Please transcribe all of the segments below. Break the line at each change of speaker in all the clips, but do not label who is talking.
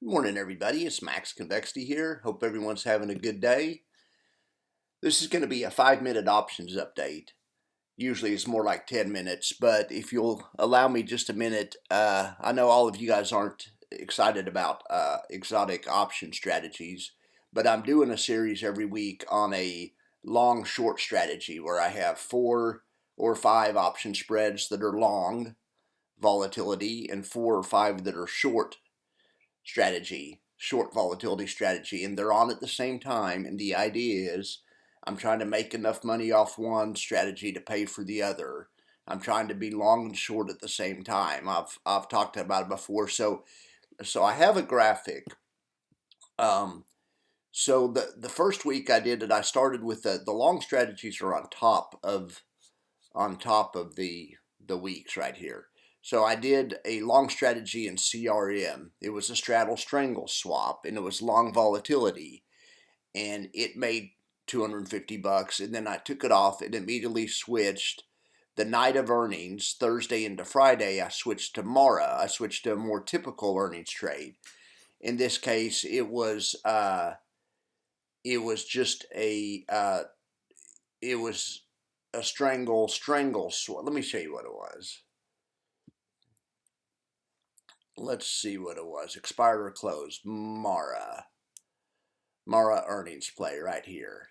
Good morning, everybody. It's Max Convexity here. Hope everyone's having a good day. This is going to be a 5-minute options update. Usually it's more like 10 minutes, but if you'll allow me just a minute, I know all of you guys aren't excited about exotic option strategies, but I'm doing a series every week on a long short strategy where I have 4 or 5 option spreads that are long volatility and 4 or 5 that are short volatility strategy, and they're on at the same time. And the idea is I'm trying to make enough money off one strategy to pay for the other. I'm trying to be long and short at the same time. I've talked about it before. So I have a graphic. So the first week I did it, I started with the long strategies are on top of the weeks right here. So I did a long strategy in CRM. It was a straddle strangle swap, and it was long volatility, and it made 250 bucks. And then I took it off and immediately switched. The night of earnings, Thursday into Friday, I switched to Mara. I switched to a more typical earnings trade. In this case, just it was a strangle swap. Let me show you what it was. Let's see what it was. Expired or closed. Mara earnings play right here.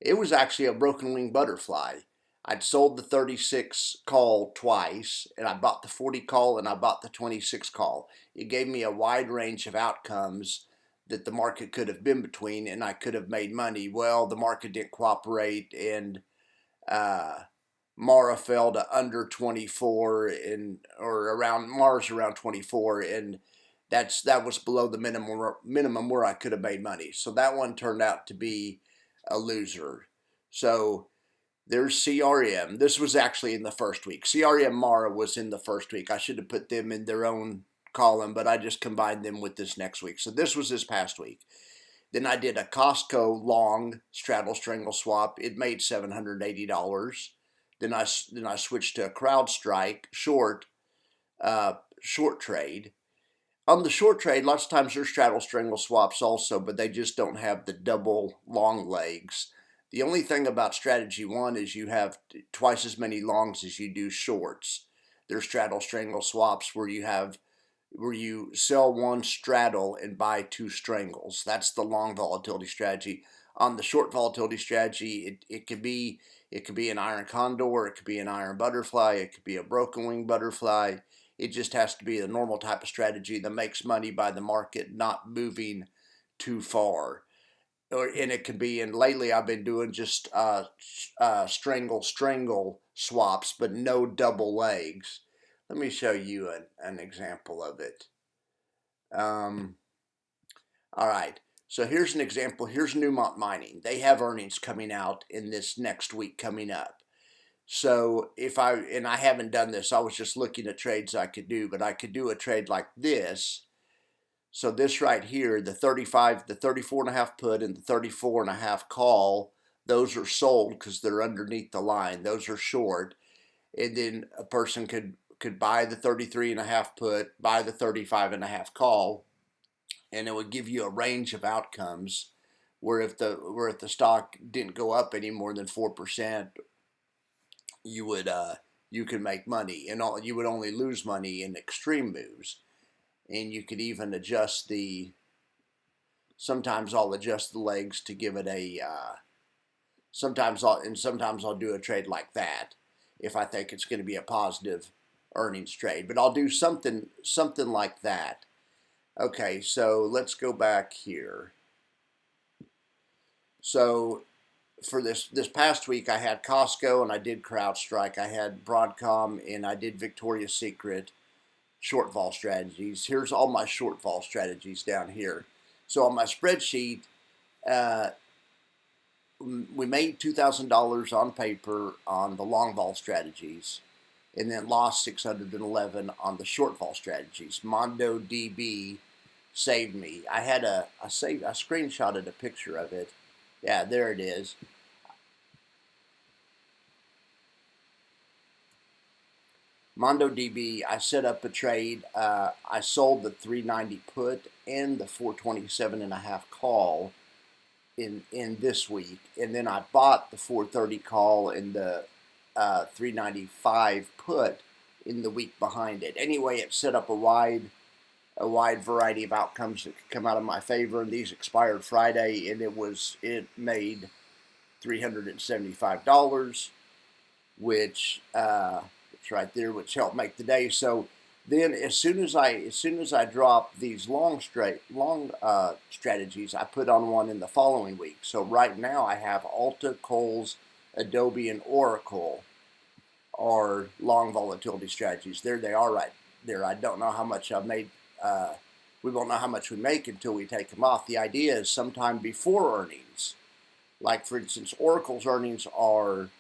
It was actually a broken wing butterfly. I'd sold the 36 call twice, and I bought the 40 call and I bought the 26 call. It gave me a wide range of outcomes that the market could have been between, and I could have made money. Well, the market didn't cooperate, and Mara fell to under 24, Mara's around 24, and that was below the minimum where I could have made money. So that one turned out to be a loser. So there's CRM. This was actually in the first week. CRM Mara was in the first week. I should have put them in their own column, but I just combined them with this next week. So this was this past week. Then I did a Costco long straddle strangle swap. It made $780. Then I switched to a CrowdStrike short trade. On the short trade, lots of times there's straddle strangle swaps also, but they just don't have the double long legs. The only thing about strategy one is you have twice as many longs as you do shorts. There's straddle strangle swaps where you sell one straddle and buy 2 strangles. That's the long volatility strategy. On the short volatility strategy, it could be an iron condor, it could be an iron butterfly, it could be a broken wing butterfly. It just has to be the normal type of strategy that makes money by the market not moving too far. And it could be, and lately I've been doing just strangle swaps, but no double legs. Let me show you an example of it. All right, so here's an example. Here's Newmont Mining. They have earnings coming out in this next week coming up. So and I haven't done this, I was just looking at trades I could do, but I could do a trade like this. So this right here, the 34.5 put and the 34.5 call, those are sold because they're underneath the line. Those are short. And then a person could buy the 33.5 put, buy the 35.5 call, and it would give you a range of outcomes where if the stock didn't go up any more than 4%, you could make money, and you would only lose money in extreme moves. And you could even adjust sometimes I'll adjust the legs to give it a sometimes I'll do a trade like that if I think it's going to be a positive earnings trade, but I'll do something like that. Okay, so let's go back here. So for this past week, I had Costco and I did CrowdStrike. I had Broadcom and I did Victoria's Secret short vol strategies. Here's all my short vol strategies down here. So on my spreadsheet, we made $2,000 on paper on the long vol strategies, and then lost 611 on the short vol strategies. MondoDB saved me. I screenshotted a picture of it. Yeah, there it is. MondoDB, I set up a trade. I sold the 390 put and the 427.5 call in this week, and then I bought the 430 call and the 395 put in the week behind it. Anyway, it set up a wide variety of outcomes that could come out of my favor, and these expired Friday, and it made $375, which it's right there, which helped make the day. So then, as soon as I drop these long strategies, I put on one in the following week. So right now, I have Alta, Kohl's, Adobe, and Oracle are long volatility strategies. There they are, right there. I don't know how much I've made. We won't know how much we make until we take them off. The idea is sometime before earnings. Like, for instance, Oracle's earnings are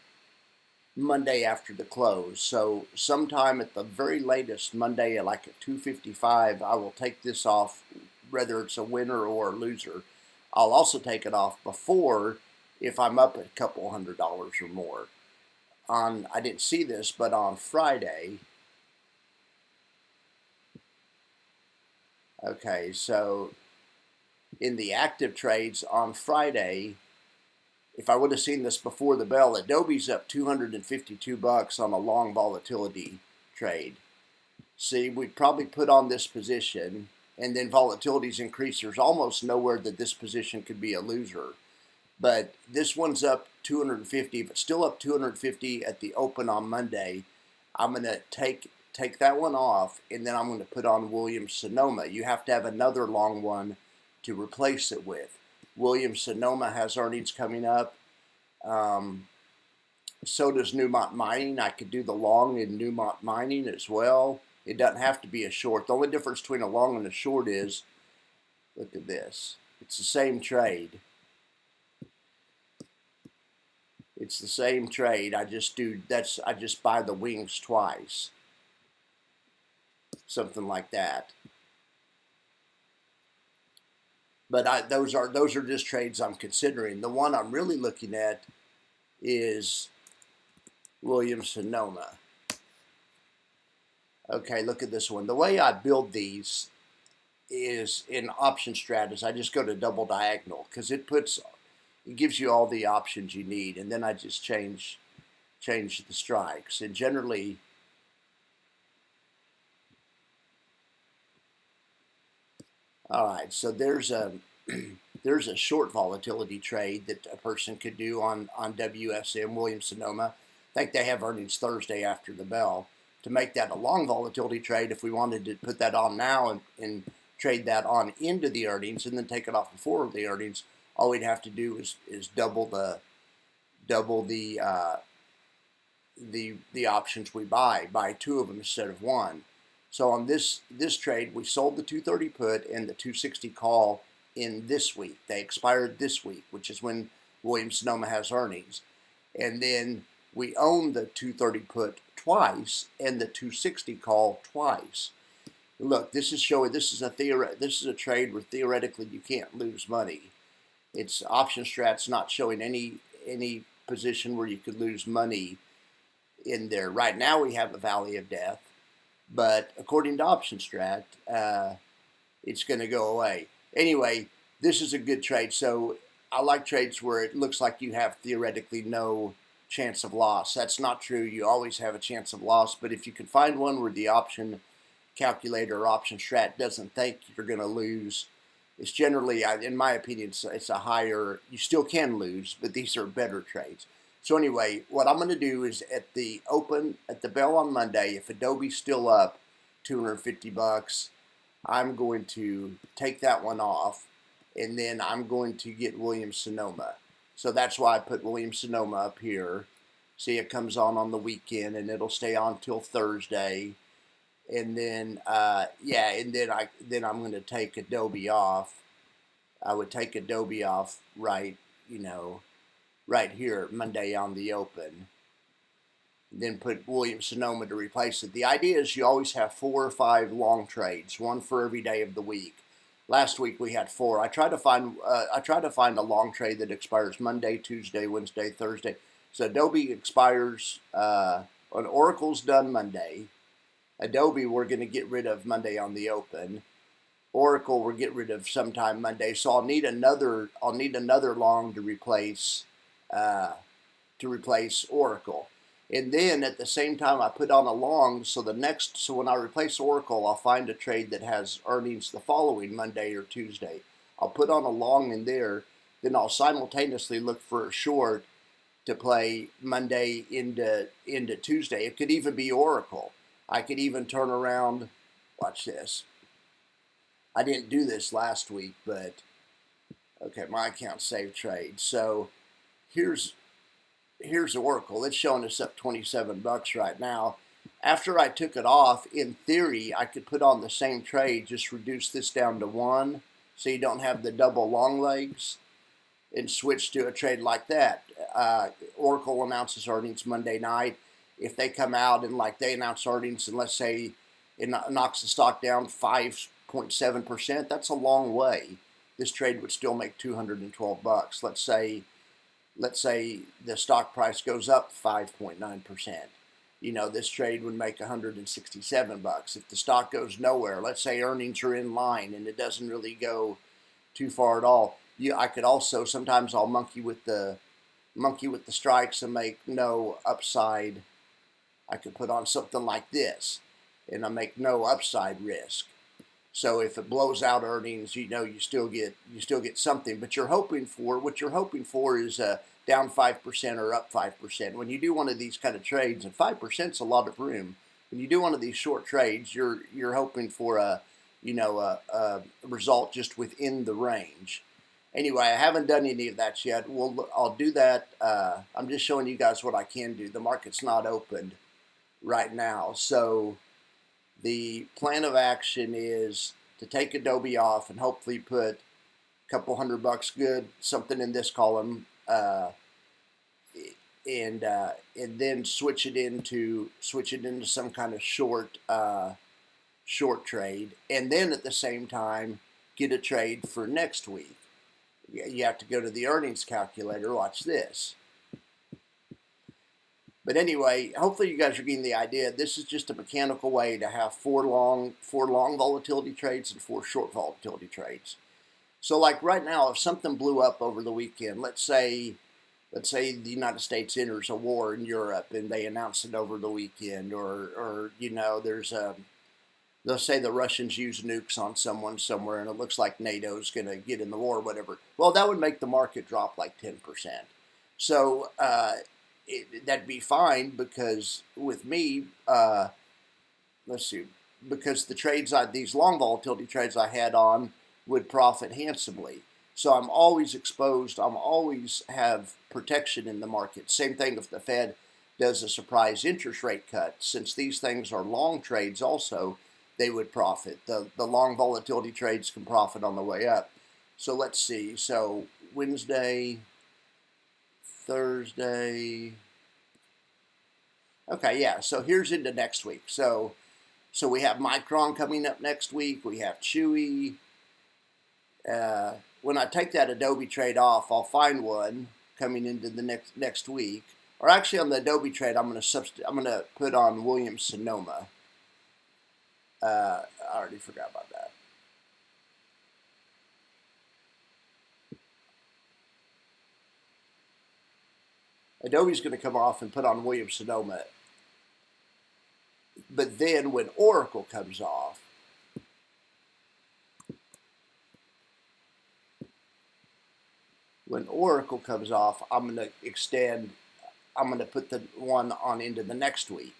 Monday after the close. So sometime at the very latest, Monday at like at 2:55, I will take this off, whether it's a winner or a loser. I'll also take it off before if I'm up a couple $100 or more. I didn't see this, but on Friday, okay, so in the active trades on Friday, if I would have seen this before the bell, Adobe's up $252 on a long volatility trade. See, we probably put on this position, and then volatility's increased. There's almost nowhere that this position could be a loser. But this one's up 250, but still up 250 at the open on Monday. I'm going to take that one off, and then I'm going to put on Williams-Sonoma. You have to have another long one to replace it with. Williams-Sonoma has earnings coming up. So does Newmont Mining. I could do the long in Newmont Mining as well. It doesn't have to be a short. The only difference between a long and a short is, look at this. It's the same trade. It's the same trade. I just buy the wings twice. Something like that. But those are just trades I'm considering. The one I'm really looking at is Williams-Sonoma. Okay, look at this one. The way I build these is in option strat is I just go to double diagonal because it gives you all the options you need, and then I just change the strikes. And generally, all right, so there's a short volatility trade that a person could do on WSM, Williams-Sonoma. I think they have earnings Thursday after the bell. To make that a long volatility trade, if we wanted to put that on now and trade that on into the earnings and then take it off before the earnings, all we'd have to do is double the options we buy two of them instead of one. So on this trade, we sold the 230 put and the 260 call in this week. They expired this week, which is when Williams-Sonoma has earnings. And then we own the 230 put twice and the 260 call twice. Look, this is showing this is a trade where theoretically you can't lose money. It's option strat's not showing any position where you could lose money in there. Right now we have a valley of death, but according to option strat, it's going to go away. Anyway, this is a good trade. So I like trades where it looks like you have theoretically no chance of loss. That's not true. You always have a chance of loss, but if you can find one where the option calculator or option strat doesn't think you're going to lose, it's generally, in my opinion, it's a higher, you still can lose, but these are better trades. So anyway, what I'm going to do is at the bell on Monday, if Adobe's still up $250, I'm going to take that one off, and then I'm going to get Williams-Sonoma. So that's why I put Williams-Sonoma up here. See, it comes on the weekend, and it'll stay on till Thursday. And then, and then I'm going to take Adobe off. I would take Adobe off right here, Monday on the open. Then put Williams-Sonoma to replace it. The idea is you always have 4 or 5 long trades, one for every day of the week. Last week we had 4. I try to find a long trade that expires Monday, Tuesday, Wednesday, Thursday. So Adobe expires, and Oracle's done Monday. Adobe we're going to get rid of Monday on the open. Oracle we'll get rid of sometime Monday. So I'll need another long to replace Oracle. And then at the same time I put on a long, so when I replace Oracle, I'll find a trade that has earnings the following Monday or Tuesday. I'll put on a long in there, then I'll simultaneously look for a short to play Monday into Tuesday. It could even be Oracle. I could even turn around, watch this. I didn't do this last week, but okay, my account saved trade. So here's Oracle. It's showing us up 27 bucks right now. After I took it off, in theory, I could put on the same trade, just reduce this down to 1 so you don't have the double long legs, and switch to a trade like that. Oracle announces earnings Monday night. If they come out and like they announce earnings and let's say it knocks the stock down 5.7%, that's a long way. This trade would still make 212 bucks. Let's say the stock price goes up 5.9%. This trade would make 167 bucks. If the stock goes nowhere, let's say earnings are in line and it doesn't really go too far at all, I could also, sometimes I'll monkey with the strikes and make no upside. I could put on something like this and I make no upside risk. So if it blows out earnings, you still get something. But what you're hoping for is down 5% or up 5%. When you do one of these kind of trades, and 5% is a lot of room. When you do one of these short trades, you're hoping for a result just within the range. Anyway, I haven't done any of that yet. I'll do that. I'm just showing you guys what I can do. The market's not opened right now, so the plan of action is to take Adobe off and hopefully put a couple $100 good, something in this column, and then switch it into some kind of short trade, and then at the same time get a trade for next week. You have to go to the earnings calculator. Watch this. But anyway, hopefully you guys are getting the idea. This is just a mechanical way to have four long volatility trades and 4 short volatility trades. So like right now, if something blew up over the weekend, let's say the United States enters a war in Europe and they announce it over the weekend, or there's they'll say the Russians use nukes on someone somewhere and it looks like NATO's going to get in the war or whatever. Well, that would make the market drop like 10%. So that'd be fine because with me, let's see, because the trades these long volatility trades I had on would profit handsomely. So I'm always exposed. I'm always have protection in the market. Same thing if the Fed does a surprise interest rate cut. Since these things are long trades also, they would profit. The long volatility trades can profit on the way up. So let's see. So Wednesday, Thursday. Okay, yeah. So here's into next week. So we have Micron coming up next week. We have Chewy. When I take that Adobe trade off, I'll find one coming into the next week. Or actually, on the Adobe trade, I'm gonna put on Williams Sonoma. I already forgot about that. Adobe's going to come off and put on Williams Sonoma. But then when Oracle comes off, I'm going to extend. I'm going to put the one on into the next week.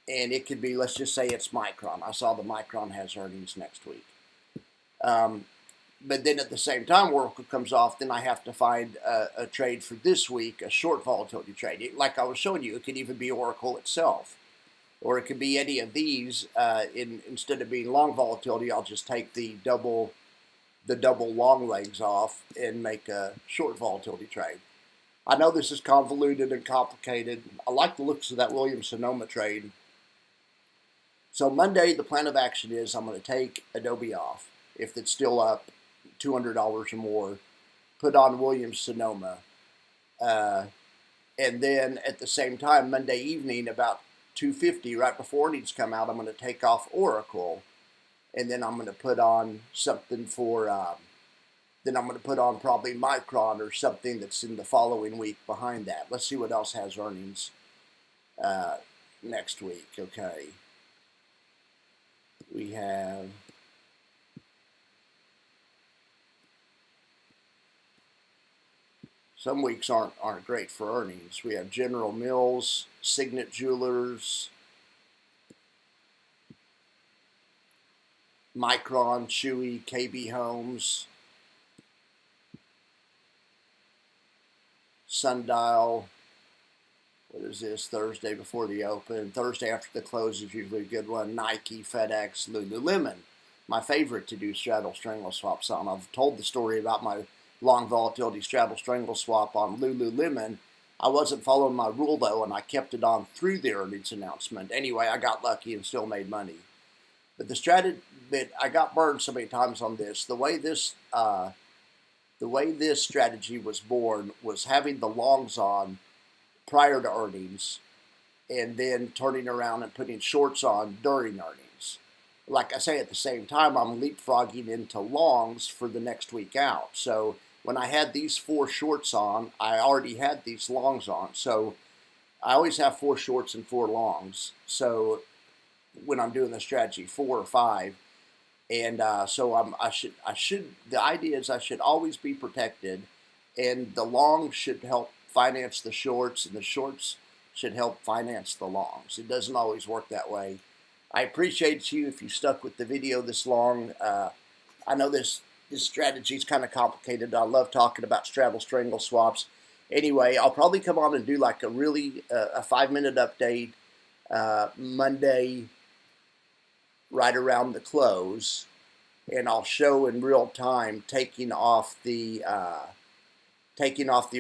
And it could be, let's just say it's Micron. I saw the Micron has earnings next week. But then at the same time, Oracle comes off, then I have to find a trade for this week, a short volatility trade. Like I was showing you, it could even be Oracle itself. Or it could be any of these. Instead of being long volatility, I'll just take the double long legs off and make a short volatility trade. I know this is convoluted and complicated. I like the looks of that Williams Sonoma trade. So Monday, the plan of action is I'm going to take Adobe off if it's still up $200 or more, put on Williams Sonoma, and then at the same time, Monday evening, about 250 right before earnings come out. I'm going to take off Oracle, and then I'm going to put on something for. Then I'm going to put on probably Micron or something that's in the following week behind that. Let's see what else has earnings next week. Okay, we have. Some weeks aren't great for earnings. We have General Mills, Signet Jewelers, Micron, Chewy, KB Homes, Sundial. What is this? Thursday before the open. Thursday after the close is usually a good one. Nike, FedEx, Lululemon. My favorite to do straddle strangle swaps on. I've told the story about my long volatility straddle strangle swap on Lululemon. I wasn't following my rule though, and I kept it on through the earnings announcement. Anyway, I got lucky and still made money. But the strategy that I got burned so many times on this, the way this strategy was born was having the longs on prior to earnings, and then turning around and putting shorts on during earnings. Like I say, at the same time, I'm leapfrogging into longs for the next week out. So when I had these 4 shorts on, I already had these longs on. So I always have 4 shorts and 4 longs. So when I'm doing the strategy, 4 or 5, and so the idea is I should always be protected, and the longs should help finance the shorts, and the shorts should help finance the longs. It doesn't always work that way. I appreciate you if you stuck with the video this long. I know this strategy is kind of complicated. I love talking about straddle strangle swaps. Anyway, I'll probably come on and do like a 5-minute update Monday right around the close, and I'll show in real time taking off the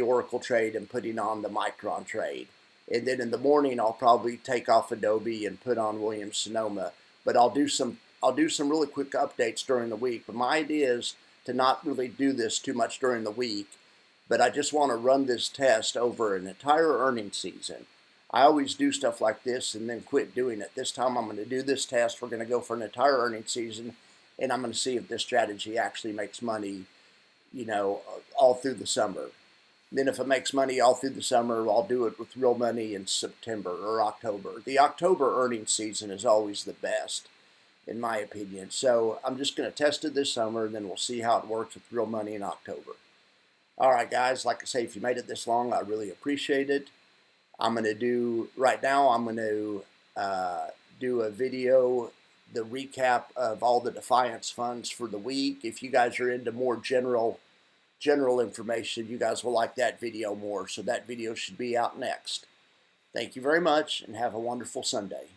Oracle trade and putting on the Micron trade. And then in the morning, I'll probably take off Adobe and put on Williams Sonoma. But I'll do some really quick updates during the week. But my idea is to not really do this too much during the week. But I just want to run this test over an entire earnings season. I always do stuff like this and then quit doing it. This time I'm going to do this test. We're going to go for an entire earnings season, and I'm going to see if this strategy actually makes money, all through the summer. Then if it makes money all through the summer, I'll do it with real money in September or October. The October earnings season is always the best, in my opinion. So I'm just going to test it this summer, and then we'll see how it works with real money in October. All right, guys, like I say, if you made it this long, I really appreciate it. I'm going to do a video, the recap of all the Defiance funds for the week. If you guys are into more general information, you guys will like that video more. So that video should be out next. Thank you very much, and have a wonderful Sunday.